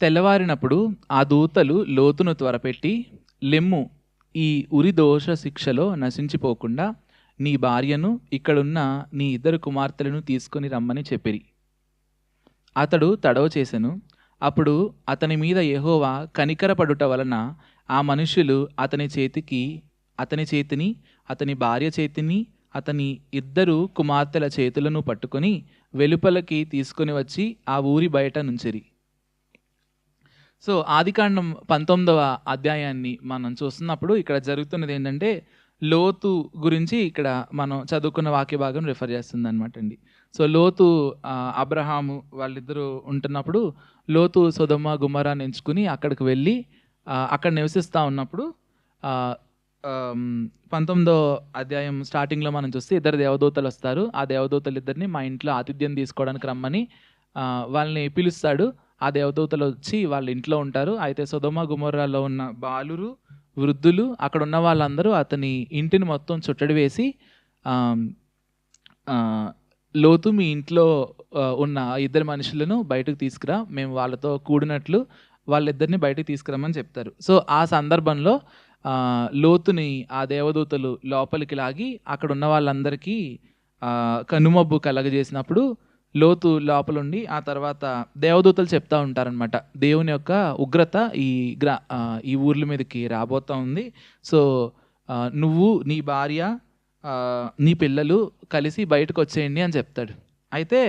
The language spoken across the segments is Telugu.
తెల్లవారినప్పుడు ఆ దూతలు లోతును త్వరపెట్టి, లెమ్ము, ఈ ఉరి దోష శిక్షలో నశించిపోకుండా నీ భార్యను, ఇక్కడున్న నీ 2 కుమార్తెలను తీసుకొని రమ్మని చెప్పిరి. అతడు తడవ చేసెను. అప్పుడు అతని మీద యెహోవా కనికరపడుట వలన ఆ మనుష్యులు అతని చేతిని, అతని భార్య చేతిని, అతని 2 కుమార్తెల చేతులను పట్టుకొని వెలుపలకి తీసుకొని వచ్చి ఆ ఊరి బయట నుంచిరి. సో ఆదికాండం 19వ అధ్యాయాన్ని మనం చూస్తున్నప్పుడు ఇక్కడ జరుగుతున్నది ఏంటంటే, లోతు గురించి ఇక్కడ మనం చదువుకున్న వాక్య భాగం రిఫర్ చేస్తుంది అనమాట అండి. సో లోతు అబ్రహాము వాళ్ళిద్దరూ ఉంటున్నప్పుడు లోతు సొదొమ గుమరాని ఎంచుకుని అక్కడికి వెళ్ళి అక్కడ నివసిస్తూ ఉన్నప్పుడు 19వ అధ్యాయం స్టార్టింగ్లో మనం చూస్తే 2 దేవదూతలు వస్తారు. ఆ దేవదూతలు ఇద్దరిని మా ఇంట్లో ఆతిథ్యం తీసుకోవడానికి రమ్మని వాళ్ళని పిలుస్తాడు. ఆ దేవదూతలు వచ్చి వాళ్ళ ఇంట్లో ఉంటారు. అయితే సొదొమ గుమొర్రాలో ఉన్న బాలురు, వృద్ధులు, అక్కడ ఉన్న వాళ్ళందరూ అతని ఇంటిని మొత్తం చుట్టడి వేసి, లోతు మీ ఇంట్లో ఉన్న 2 మనుషులను బయటకు తీసుకురా, మేము వాళ్ళతో కూడినట్లు వాళ్ళిద్దరిని బయటకు తీసుకురమ్మని చెప్తారు. సో ఆ సందర్భంలో లోతుని ఆ దేవదూతలు లోపలికి లాగి అక్కడ ఉన్న వాళ్ళందరికీ కనుమబ్బు కలగజేసినప్పుడు లోతు లోపలుండి ఆ తర్వాత దేవదూతలు చెప్తా ఉంటారనమాట, దేవుని యొక్క ఉగ్రత ఈ ఊర్ల మీదకి రాబోతా ఉంది. సో నువ్వు, నీ భార్య, నీ పిల్లలు కలిసి బయటకు వచ్చేయండి అని చెప్తాడు. అయితే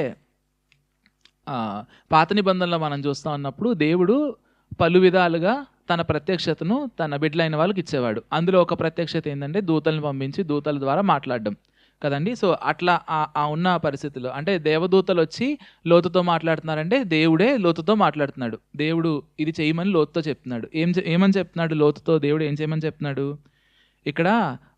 పాత నిబంధనలో మనం చూస్తూ ఉన్నప్పుడు దేవుడు పలు విధాలుగా తన ప్రత్యక్షతను తన బిడ్డలైన వాళ్ళకి ఇచ్చేవాడు. అందులో ఒక ప్రత్యక్షత ఏంటంటే దూతలను పంపించి దూతల ద్వారా మాట్లాడడం కదండి. సో అట్లా ఉన్న పరిస్థితుల్లో అంటే దేవదూతలు వచ్చి లోతుతో మాట్లాడుతున్నారంటే దేవుడే లోతుతో మాట్లాడుతున్నాడు. దేవుడు ఇది చేయమని లోతుతో చెప్తున్నాడు. ఏమని చెప్తున్నాడు లోతుతో? దేవుడు ఏం చేయమని చెప్తున్నాడు? ఇక్కడ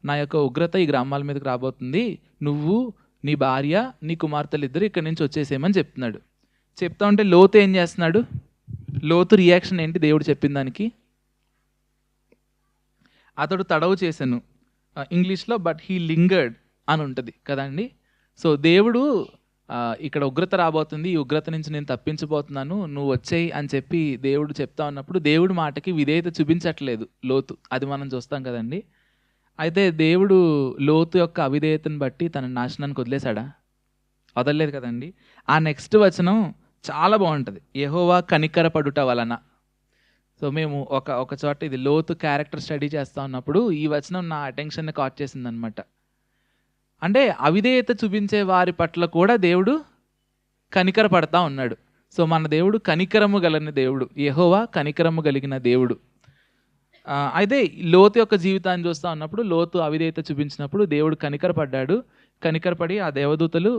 నా యొక్క ఉగ్రత ఈ గ్రామాల మీదకి రాబోతుంది, నువ్వు, నీ భార్య, నీ కుమార్తెలు ఇద్దరు ఇక్కడి నుంచి వచ్చేసేయమని చెప్తున్నాడు. చెప్తా ఉంటే లోతు ఏం చేస్తున్నాడు? లోతు రియాక్షన్ ఏంటి దేవుడు చెప్పిన దానికి? అతడు తడవు చేశాను ఇంగ్లీష్లో, బట్ హీ లింగర్డ్ అని ఉంటుంది కదండి. సో దేవుడు ఇక్కడ ఉగ్రత రాబోతుంది, ఈ ఉగ్రత నుంచి నేను తప్పించబోతున్నాను, నువ్వు వచ్చేయి అని చెప్పి దేవుడు చెప్తా ఉన్నప్పుడు దేవుడు మాటకి విధేయత చూపించట్లేదు లోతు. అది మనం చూస్తాం కదండి. అయితే దేవుడు లోతు యొక్క అవిధేయతను బట్టి తన నాశనానికి వదిలేశాడా? వదలలేదు కదండి. ఆ నెక్స్ట్ వచనం చాలా బాగుంటుంది, యెహోవా కనికరపడుట వలన. సో మేము ఒక చోట ఇది లోతు క్యారెక్టర్ స్టడీ చేస్తూ ఉన్నప్పుడు ఈ వచనం నా అటెన్షన్ని కాట్ చేసింది అనమాట. అంటే అవిధేయత చూపించే వారి పట్ల కూడా దేవుడు కనికరపడతా ఉన్నాడు. సో మన దేవుడు కనికరము కలిగిన దేవుడు, యెహోవా కనికరము కలిగిన దేవుడు. అయితే లోతు యొక్క జీవితాన్ని చూస్తూ ఉన్నప్పుడు లోతు అవిధేయత చూపించినప్పుడు దేవుడు కనికరపడ్డాడు. కనికరపడి ఆ దేవదూతలు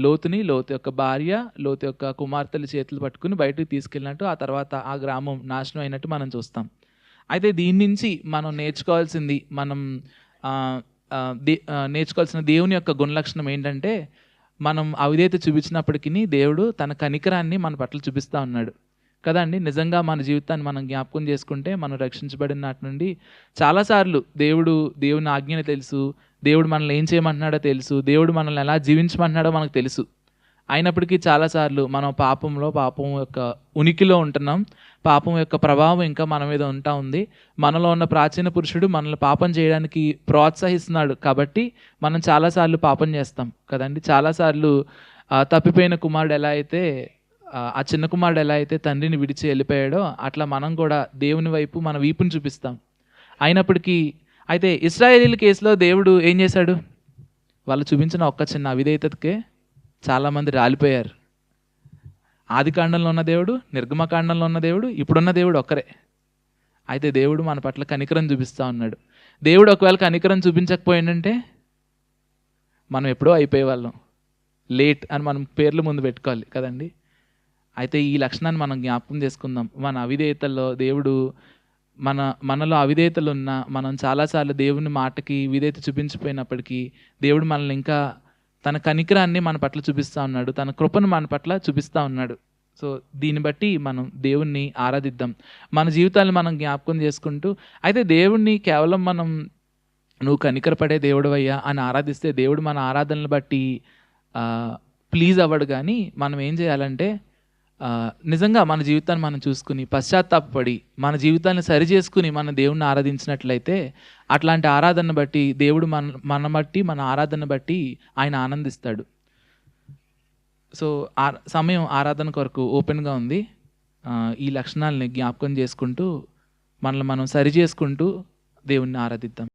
లోతుని, లోతు యొక్క భార్య, లోతు యొక్క కుమార్తెల చేతులు పట్టుకుని బయటకు తీసుకెళ్ళినట్టు ఆ తర్వాత ఆ గ్రామం నాశనం అయినట్టు మనం చూస్తాం. అయితే దీని నుంచి మనం నేర్చుకోవాల్సింది, నేర్చుకోవాల్సిన దేవుని యొక్క గుణలక్షణం ఏంటంటే, మనం అవిధేయత చూపించినప్పటికీ దేవుడు తన కనికరాన్ని మన పట్ల చూపిస్తూ ఉన్నాడు కదండి. నిజంగా మన జీవితాన్ని మనం జ్ఞాపకం చేసుకుంటే మనం రక్షించబడిన నాటి నుండి చాలాసార్లు దేవుని ఆజ్ఞలు తెలుసు, దేవుడు మనల్ని ఏం చేయమంటున్నాడో తెలుసు, దేవుడు మనల్ని ఎలా జీవించమంటున్నాడో మనకు తెలుసు. అయినప్పటికీ చాలాసార్లు మనం పాపం యొక్క ఉనికిలో ఉంటున్నాం. పాపం యొక్క ప్రభావం ఇంకా మన మీద ఉంటా ఉంది. మనలో ఉన్న ప్రాచీన పురుషుడు మనల్ని పాపం చేయడానికి ప్రోత్సహిస్తున్నాడు కాబట్టి మనం చాలాసార్లు పాపం చేస్తాం కదండి. చాలాసార్లు తప్పిపోయిన కుమారుడు ఎలా అయితే, ఆ చిన్న కుమారుడు ఎలా అయితే తండ్రిని విడిచి వెళ్ళిపోయాడో అట్లా మనం కూడా దేవుని వైపు మన వీపుని చూపిస్తాం. అయినప్పటికీ అయితే ఇశ్రాయేలీల కేసులో దేవుడు ఏం చేశాడు? వాళ్ళు చూపించిన ఒక్క చిన్న అవిధేయతకే చాలామంది రాలిపోయారు. ఆదికాండంలో ఉన్న దేవుడు, నిర్గమకాండంలో ఉన్న దేవుడు, ఇప్పుడున్న దేవుడు ఒక్కరే. అయితే దేవుడు మన పట్ల కనికరం చూపిస్తూ ఉన్నాడు. దేవుడు ఒకవేళ కనికరం చూపించకపోయిందంటే మనం ఎప్పుడో అయిపోయేవాళ్ళం. లేట్ అని మనం పేర్లు ముందు పెట్టుకోవాలి కదండి. అయితే ఈ లక్షణాన్ని మనం జ్ఞాపకం చేసుకుందాం. మన అవిధేయతల్లో దేవుడు మనలో అవిధేయతలు ఉన్నా మనం చాలాసార్లు దేవుని మాటకి విధేయత చూపించిపోయినప్పటికీ దేవుడు మనల్ని ఇంకా తన కనికరాన్ని మన పట్ల చూపిస్తూ ఉన్నాడు, తన కృపను మన పట్ల చూపిస్తూ ఉన్నాడు. సో దీన్ని బట్టి మనం దేవుణ్ణి ఆరాధిద్దాం, మన జీవితాన్ని మనం జ్ఞాపకం చేసుకుంటూ. అయితే దేవుణ్ణి కేవలం మనం నువ్వు కనికరపడే దేవుడు అయ్యా అని ఆరాధిస్తే దేవుడు మన ఆరాధనలు బట్టి ప్లీజ్ అవ్వడు. కానీ మనం ఏం చేయాలంటే నిజంగా మన జీవితాన్ని మనం చూసుకుని పశ్చాత్తాపపడి మన జీవితాన్ని సరిచేసుకుని మన దేవుణ్ణి ఆరాధించినట్లయితే అట్లాంటి ఆరాధన బట్టి దేవుడు మన ఆరాధన బట్టి ఆయన ఆనందిస్తాడు. సో సమయం ఆరాధన కొరకు ఓపెన్గా ఉంది. ఈ లక్షణాలని జ్ఞాపకం చేసుకుంటూ మనల్ని మనం సరి చేసుకుంటూ దేవుణ్ణి ఆరాధిద్దాం.